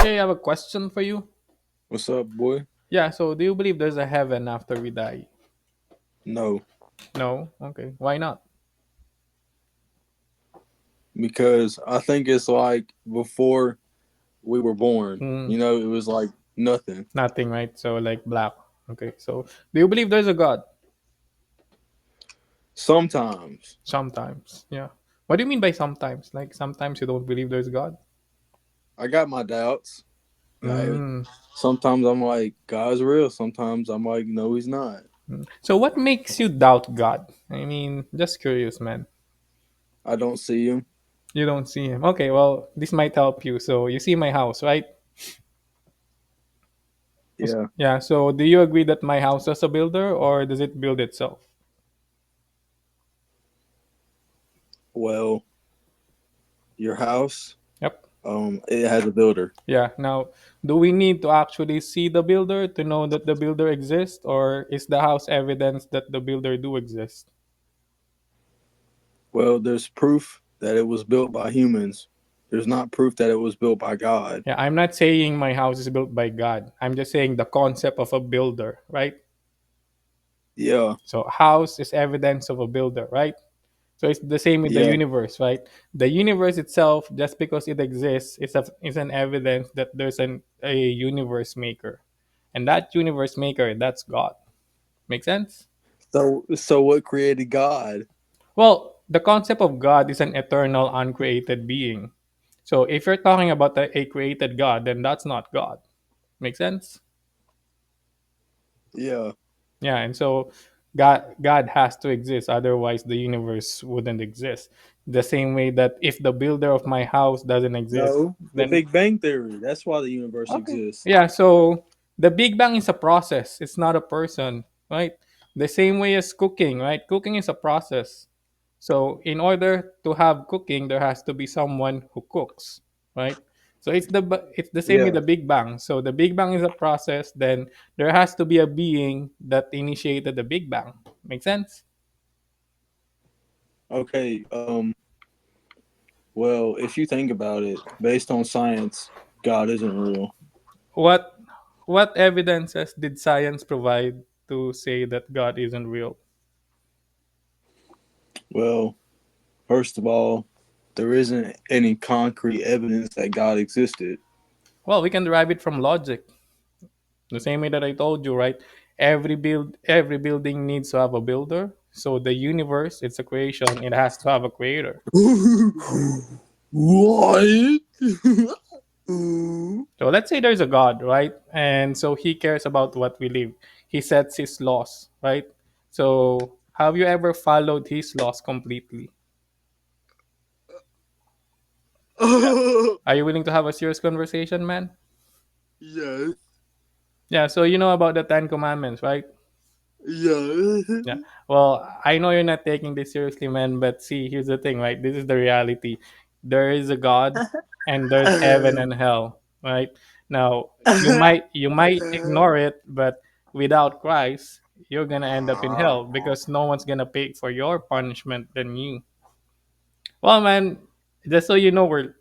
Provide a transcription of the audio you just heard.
I have a question for you. What's up, boy? Yeah, so do you believe there's a heaven after we die? No, No? Okay. Why not? because I think it's like before we were born. Hmm, It was like nothing. nothing, right? So, like black. Okay. So, do you believe there's a God? Sometimes Sometimes. Yeah. What do you mean by sometimes? Like, sometimes you don't believe there's God? I got my doubts. I Mm. sometimes I'm like God's real. Sometimes I'm like no, he's not. So, what makes you doubt God? I mean, just curious, man. I don't see him. You don't see him. Okay, well, this might help you. So, you see my house, right? Yeah. Yeah, so do you agree that my house has a builder or does it build itself? Well, your house, Yep. it has a builder. Yeah. Now, do we need to actually see the builder to know that the builder exists, or is the house evidence that the builder do exist? Well, there's proof that it was built by humans. There's not proof that it was built by God. Yeah, I'm not saying my house is built by God. I'm just saying the concept of a builder, right? Yeah. So, house is evidence of a builder, right? So it's the same with the Yeah. universe, right? The universe itself, just because it exists, is an evidence that there's a universe maker, and that universe maker, that's God. Make sense? So what created God? Well, the concept of God is an eternal, uncreated being. So if you're talking about a created God, then that's not God. Make sense? Yeah. Yeah, and so God has to exist, otherwise the universe wouldn't exist. The same way that if the builder of my house doesn't exist, No, the then Big Bang Theory. That's why the universe okay. exists. Yeah, so the Big Bang is a process. It's not a person, right? The same way as cooking, right? Cooking is a process. So in order to have cooking, there has to be someone who cooks, right? So it's the same with Yeah. the Big Bang. So the Big Bang is a process, then there has to be a being that initiated the Big Bang. Make sense? Okay. Well, if you think about it, based on science, God isn't real. What what evidences did science provide to say that God isn't real? Well, first of all, there isn't any concrete evidence that God existed. Well, we can derive it from logic. The same way that I told you, right? Every building needs to have a builder. So the universe, it's a creation, it has to have a creator. What? So let's say there's a God, right? And so he cares about what we live. He sets his laws, right? So have you ever followed his laws completely? Are you willing to have a serious conversation, man? Yes. Yeah, so you know about the Ten Commandments, right? Yes. Yeah. Well, I know you're not taking this seriously, man, but see, here's the thing, right? This is the reality. There is a God and there's heaven and hell, right? Now, you might ignore it, but without Christ, you're going to end up in hell because no one's going to pay for your punishment than you. Well, man, just so you know, we're